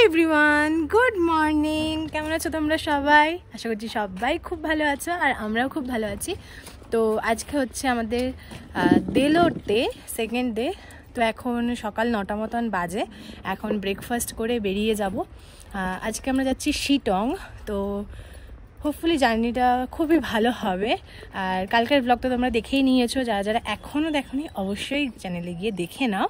Everyone, good morning. কেমন আছো তোমরা সবাই? আশা করছি সবাই খুব ভালো আছো, আর আমরাও খুব ভালো আছি। তো আজকে হচ্ছে আমাদের দেলোর ডে, সেকেন্ড ডে। তো এখন সকাল 9টা মতন বাজে। এখন ব্রেকফাস্ট করে বেরিয়ে যাব। আজকে আমরা যাচ্ছি শিটং। তো হোপফুলি জার্নিটা খুবই ভালো হবে। আর কালকের ব্লগটা তোমরা দেখেই নিয়েছো, যারা যারা এখনও দেখোনি অবশ্যই চ্যানেলে গিয়ে দেখে নাও।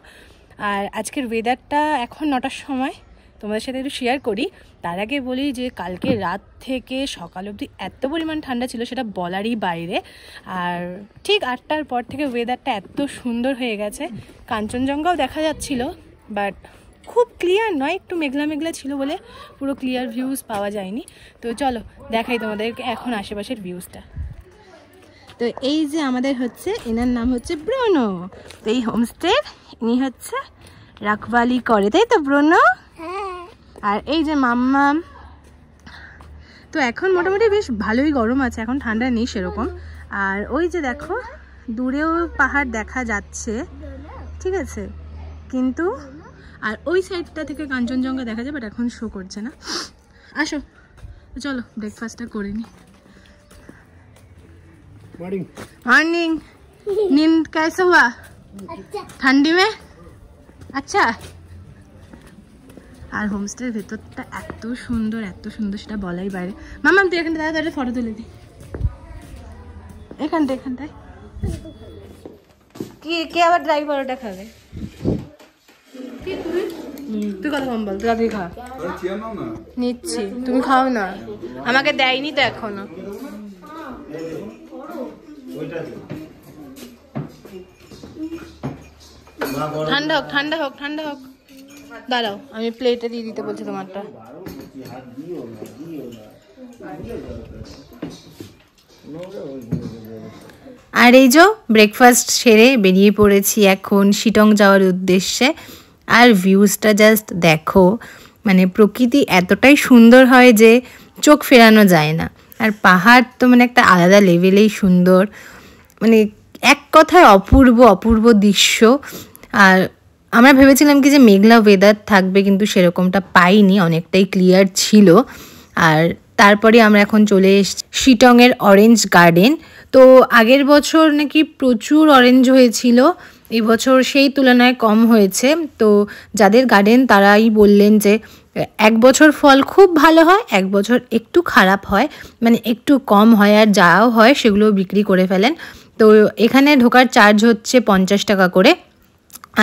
আর আজকের ওয়েদারটা এখন 9টার সময় তোমাদের সাথে একটু শেয়ার করি। তার আগে বলি যে কালকে রাত থেকে সকাল অবধি এত পরিমাণ ঠান্ডা ছিল, সেটা বলারই বাইরে। আর ঠিক 8টার পর থেকে ওয়েদারটা এত সুন্দর হয়ে গেছে। কাঞ্চনজঙ্ঘাও দেখা যাচ্ছিল, বাট খুব ক্লিয়ার নয়, একটু মেঘলা মেঘলা ছিল বলে পুরো ক্লিয়ার ভিউজ পাওয়া যায়নি। তো চলো দেখাই তোমাদেরকে এখন আশেপাশের ভিউজটা। তো এই যে আমাদের হচ্ছে, এনার নাম হচ্ছে ব্রুনো। তো এই হোমস্টে ইনি হচ্ছে রাখবালি করে, তাই তো ব্রুনো? আর এই যে মাম্মাম। তো এখন মোটামুটি বেশ ভালোই গরম আছে, এখন ঠান্ডা নেই সেরকম। আর ওই যে দেখো দূরেও পাহাড় দেখা যাচ্ছে, ঠিক আছে, কিন্তু আর ওই সাইডটা থেকে কাঞ্চনজঙ্ঘা দেখা যায়, বাট এখন শো করছে না। আসো চলো ব্রেকফাস্টটা করে নি। मॉर्निंग। नींद कैसे हुआ? ठंडी में अच्छा। আর হোমস্টের ভেতরটা এত সুন্দর সেটা বলাই বাইরে। মামা তুই এখানটা দাঁড়া, ফটো তুলে দি। এখানটায় কি কে আবার ড্রাই পরোটা খাবে? তুই কথা কম বল, তুই খা। নিচ্ছি, তুমি খাও না, আমাকে দেয়নি তো এখনো। ঠান্ডা হোক দাঁড়াও, আমি প্লেটে দিয়ে দিতে বলছি তোমারটা। আর এই যে ব্রেকফাস্ট সেরে বেরিয়ে পড়েছি এখন শিটং যাওয়ার উদ্দেশ্যে। আর ভিউজটা জাস্ট দেখো, মানে প্রকৃতি এতটাই সুন্দর হয় যে চোখ ফেরানো যায় না। আর পাহাড় তো মানে একটা আলাদা লেভেলেই সুন্দর, মানে এক কথায় অপূর্ব দৃশ্য। আর আমরা ভেবেছিলাম কি যে মেঘলা ওয়েদার থাকবে, কিন্তু সেরকমটা পাইনি, অনেকটাই ক্লিয়ার ছিল। আর তারপরে আমরা এখন চলে এসেছি শিটংয়ের অরেঞ্জ গার্ডেন। তো আগের বছর নাকি প্রচুর অরেঞ্জ হয়েছিল, এই বছর সেই তুলনায় কম হয়েছে। তো যাদের গার্ডেন তারাই বললেন যে এক বছর ফল খুব ভালো হয়, এক বছর একটু খারাপ হয়, মানে একটু কম হয়, আর যাও হয় সেগুলো বিক্রি করে ফেলেন। তো এখানে ঢোকার চার্জ হচ্ছে 50 টাকা করে।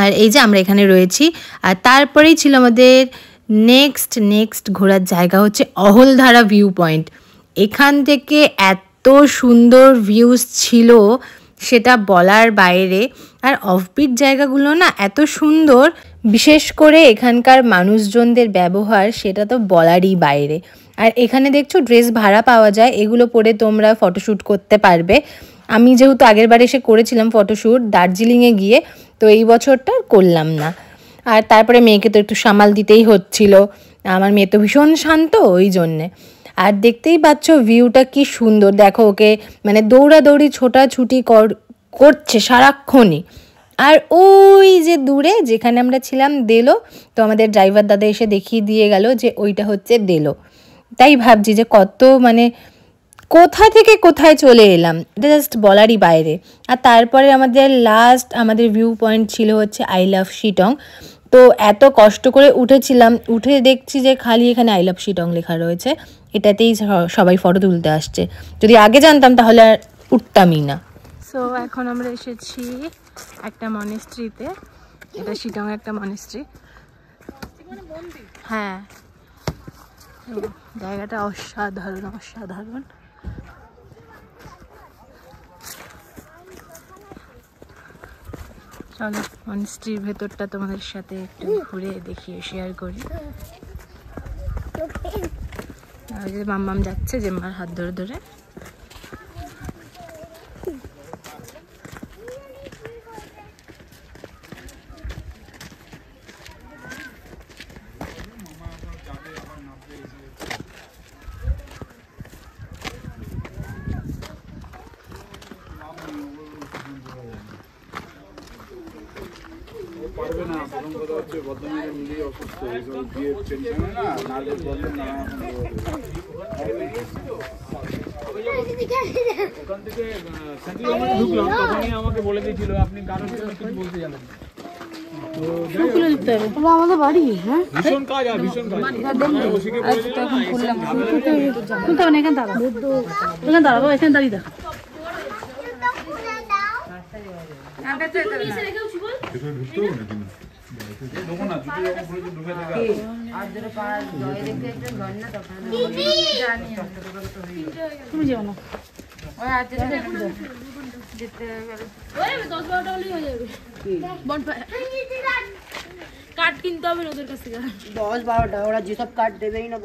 আর এই যে আমরা এখানে রয়েছি। আর তারপরেই ছিল আমাদের নেক্সট ঘোরার জায়গা হচ্ছে অহলধারা ভিউ পয়েন্ট। এখান থেকে এত সুন্দর ভিউজ ছিল সেটা বলার বাইরে। আর অফবিট জায়গাগুলো না এত সুন্দর, বিশেষ করে এখানকার মানুষজনদের ব্যবহার সেটা তো বলারই বাইরে। আর এখানে দেখছো ড্রেস ভাড়া পাওয়া যায়, এগুলো পরে তোমরা ফটোশ্যুট করতে পারবে। আমি যেহেতু আগের বার এসে করেছিলাম ফটোশ্যুট দার্জিলিংয়ে গিয়ে, তো এই বছরটা করলাম না। আর তারপরে মেয়েকে তো একটু সামাল দিতেই হচ্ছিল, আমার মেয়ে তো ভীষণ শান্ত ওই জন্যে। আর দেখতেই পাচ্ছ ভিউটা কি সুন্দর, দেখো ওকে মানে দৌড়াদৌড়ি ছোটাছুটি করছে সারাক্ষণই। আর ওই যে দূরে যেখানে আমরা ছিলাম দেলো, তো আমাদের ড্রাইভার দাদা এসে দেখিয়ে দিয়ে গেল যে ওইটা হচ্ছে দেলো। তাই ভাবছি যে কত মানে কোথা থেকে কোথায় চলে এলাম, এটা জাস্ট বলারই বাইরে। আর তারপরে আমাদের ভিউ পয়েন্ট ছিল হচ্ছে আই লাভ শিটং। তো এত কষ্ট করে উঠেছিলাম, উঠে দেখছি যে খালি এখানে আই লাভ শিটং লেখা রয়েছে, এটাতেই সবাই ফটো তুলতে আসছে। যদি আগে জানতাম তাহলে আর উঠতামই না। সো এখন আমরা এসেছি একটা মনেস্ট্রিতে, এটা শিটং একটা মনেস্ট্রি। হ্যাঁ, জায়গাটা অসাধারণ। চলো মনেস্ট্রির ভেতরটা তোমাদের সাথে একটু ঘুরে দেখিয়ে শেয়ার করি। মাম্মাম যাচ্ছে যে মার হাত ধরে। ওখান থেকে সেন্ট্রাল গভর্নমেন্টে ঢুকলাম, তখনই আমাকে বলে দিয়েছিল আপনি কারোর জন্য কিছু বলতে জানেন না। আমাদের বাড়ি, হ্যাঁ ভীষণ কাজ আর ভীষণ কাজ। ওষুধে বলে দিলাম না, খুলতে হবে না, এখানে দাঁড়াবো, এখানে দাঁড়াবো, এখানে দাঁড়িয়ে দেখো। তুমি যাও না, কাঠ কিনতে হবে ওদের কাছ থেকে 10-12টা, ওরা যেসব কাঠ দেবেই না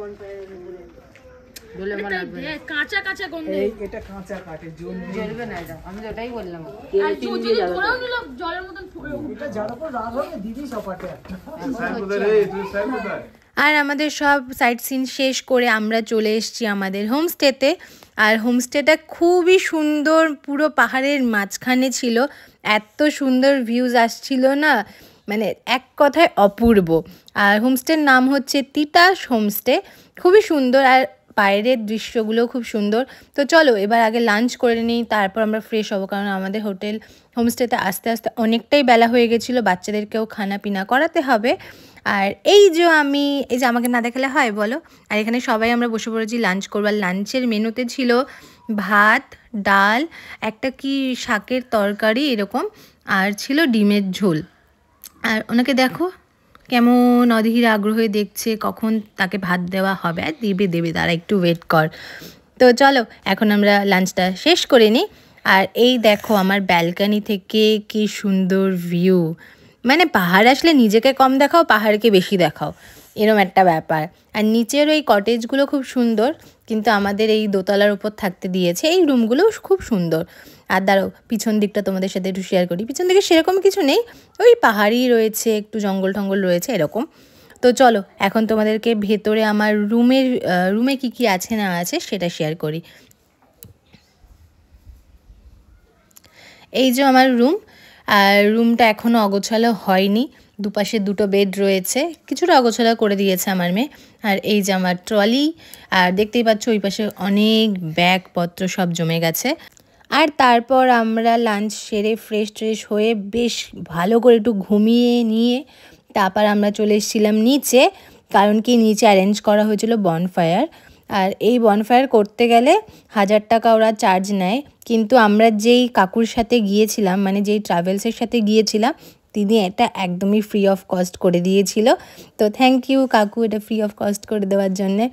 কাঁচা কাঁচা গন্ধ। এটা কাঁচা কাঠের জন্য জ্বলবে না, এটা আমি তো ওটাই বললাম। জলের মতন এটা যার উপর রাগ হবে দিদি সপাটে একটা। আর আমাদের সব সাইট সিন শেষ করে আমরা চলে এসেছি আমাদের হোমস্টেতে। আর হোমস্টেটা খুবই সুন্দর, পুরো পাহাড়ের মাঝখানে ছিল, এত সুন্দর ভিউজ আসছিল না, মানে এক কথায় অপূর্ব। আর হোমস্টের নাম হচ্ছে তিতাস হোমস্টে, খুবই সুন্দর আর বাইরের দৃশ্যগুলো খুব সুন্দর। তো চলো এবার আগে লাঞ্চ করে নিই, তারপর আমরা ফ্রেশ হবো, কারণ আমাদের হোমস্টেতে আস্তে আস্তে অনেকটাই বেলা হয়ে গেছিলো, বাচ্চাদেরকেও খানা পিনা করাতে হবে। আর এই যে আমাকে না দেখালে হয় বলো। আর এখানে সবাই আমরা বসে পড়েছি লাঞ্চ করবার। লাঞ্চের মেনুতে ছিল ভাত, ডাল, একটা কি শাকের তরকারি এরকম, আর ছিল ডিমের ঝোল। আর ওনাকে দেখো কেমন অধীর আগ্রহে দেখছে কখন তাকে ভাত দেওয়া হবে। আর দেবে তারা, একটু ওয়েট কর। তো চলো এখন আমরা লাঞ্চটা শেষ করে নিই। আর এই দেখো আমার ব্যালকানি থেকে কি সুন্দর ভিউ, মানে পাহাড় আসলে নিজেকে কম দেখাও, পাহাড়কে বেশি দেখাও, এরম একটা ব্যাপার। আর নিচের ওই কটেজগুলো খুব সুন্দর, কিন্তু আমাদের এই দোতলার উপর থাকতে দিয়েছে। এই রুমগুলোও খুব সুন্দর। আর দাঁড়াও পিছন দিকটা তোমাদের সাথে একটু শেয়ার করি। পিছন দিকে সেরকম কিছু নেই, ওই পাহাড়ি রয়েছে, একটু জঙ্গল টঙ্গল রয়েছে এরকম। তো চলো এখন তোমাদেরকে ভেতরে আমার রুমে কি আছে না আছে সেটা শেয়ার করি। এই যে আমার রুম, আর রুমটা এখনও অগোছালো হয়নি, দুপাশে দুটো বেড রয়েছে, কিছুটা অগোছালো করে দিয়েছে আমার মেয়ে। আর এই যে আমার ট্রলি, আর দেখতেই পাচ্ছ ওই পাশে অনেক ব্যাগপত্র সব জমে গেছে। আর তারপর আমরা লাঞ্চ সেরে ফ্রেশ হয়ে বেশ ভালো করে একটু ঘুমিয়ে নিয়ে তারপর আমরা চলে এসেছিলাম নিচে, কারণ কি নিচে অ্যারেঞ্জ করা হয়েছিল বনফায়ার। আর এই বনফায়ার করতে গেলে 1000 টাকা ওরা চার্জ নেয়, কিন্তু আমরা যেই কাকুর সাথে গিয়েছিলাম, মানে যেই ট্রাভেলসের সাথে গিয়েছিলাম, তিনি এটা একদমই ফ্রি অফ কস্ট করে দিয়েছিল। তো থ্যাংক ইউ কাকু এটা ফ্রি অফ কস্ট করে দেওয়ার জন্যে।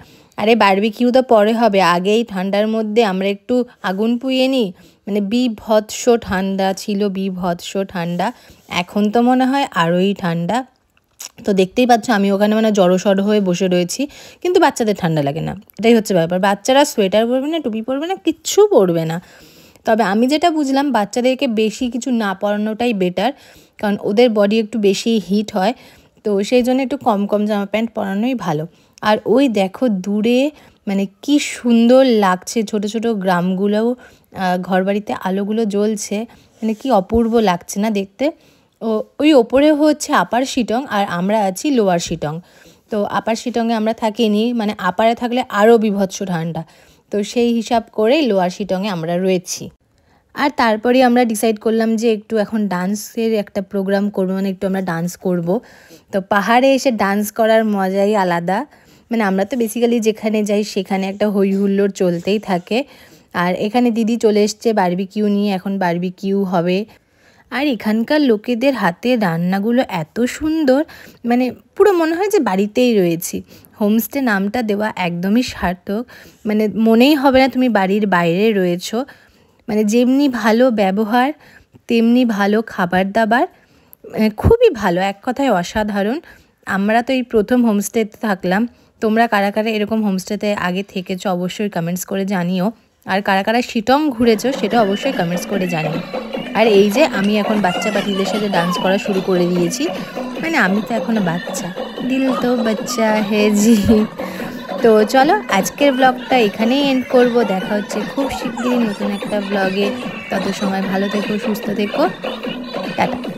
আরে বারবিকিউ তো পরে হবে, আগেই ঠান্ডার মধ্যে আমরা একটু আগুন পুড়িয়ে নিই। মানে বিভৎস ঠান্ডা ছিল, বিভৎস ঠান্ডা। এখন তো মনে হয় আরোই ঠান্ডা। তো দেখতেই পাচ্ছ আমি ওখানে মানে জড়সড় হয়ে বসে রয়েছি, কিন্তু বাচ্চাদের ঠান্ডা লাগে না, এটাই হচ্ছে ব্যাপার। বাচ্চারা সোয়েটার পরবে না, টুপি পরবে না, কিচ্ছু পরবে না। তবে আমি যেটা বুঝলাম বাচ্চাদেরকে বেশি কিছু না পরানোটাই বেটার, কারণ ওদের বডি একটু বেশি হিট হয়, তো সেই জন্য একটু কম জামা প্যান্ট পরানোই ভালো। আর ওই দেখো দূরে মানে কি সুন্দর লাগছে, ছোট ছোট গ্রামগুলো, ঘরবাড়িতে আলোগুলো জ্বলছে, মানে কি অপূর্ব লাগছে না দেখতে। ওই ওপরে হচ্ছে আপার শিটং, আর আমরা আছি লোয়ার শিটং। তো আপার শিটংয়ে আমরা থাকিনি, মানে আপারে থাকলে আরও বিভৎস ঠান্ডা, তো সেই হিসাব করে লোয়ার শিটংয়ে আমরা রয়েছি। আর তারপরে আমরা ডিসাইড করলাম যে একটু এখন ডান্সের একটা প্রোগ্রাম করবো, মানে একটু আমরা ডান্স করব। তো পাহাড়ে এসে ডান্স করার মজাই আলাদা, মানে আমরা তো বেসিক্যালি যেখানে যাই সেখানে একটা হই হুল্লোড় চলতেই থাকে। আর এখানে দিদি চলে এসছে বারবিকিউ নিয়ে, এখন বারবিকিউ হবে। আর এখানকার লোকেদের হাতে রান্নাগুলো এত সুন্দর, মানে পুরো মনে হয় যে বাড়িতেই রয়েছি। হোমস্টে নামটা দেওয়া একদমই সার্থক, মানে মনেই হবে না তুমি বাড়ির বাইরে রয়েছো। মানে যেমনি ভালো ব্যবহার তেমনি ভালো খাবার দাবার, খুবই ভালো, এক কথায় অসাধারণ। আমরা তো এই প্রথম হোমস্টেতে থাকলাম, তোমরা কারা কারা এরকম হোমস্টেতে আগে থেকেছো অবশ্যই কমেন্টস করে জানিও। আর কারা কারা শিটং ঘুরেছো সেটা অবশ্যই কমেন্টস করে জানিও। আর এই যে আমি এখন বাচ্চা পাখিদের সাথে ডান্স করা শুরু করে দিয়েছি, মানে আমি তো এখনও বাচ্চা, দিল তো বাচ্চা হে জি। তো চলো আজকের ব্লগটা এখানেই এন্ড করব, দেখা হচ্ছে খুব শিগগিরই নতুন একটা ব্লগে। তত সময় ভালো থেকো, সুস্থ থেকো, টাটা।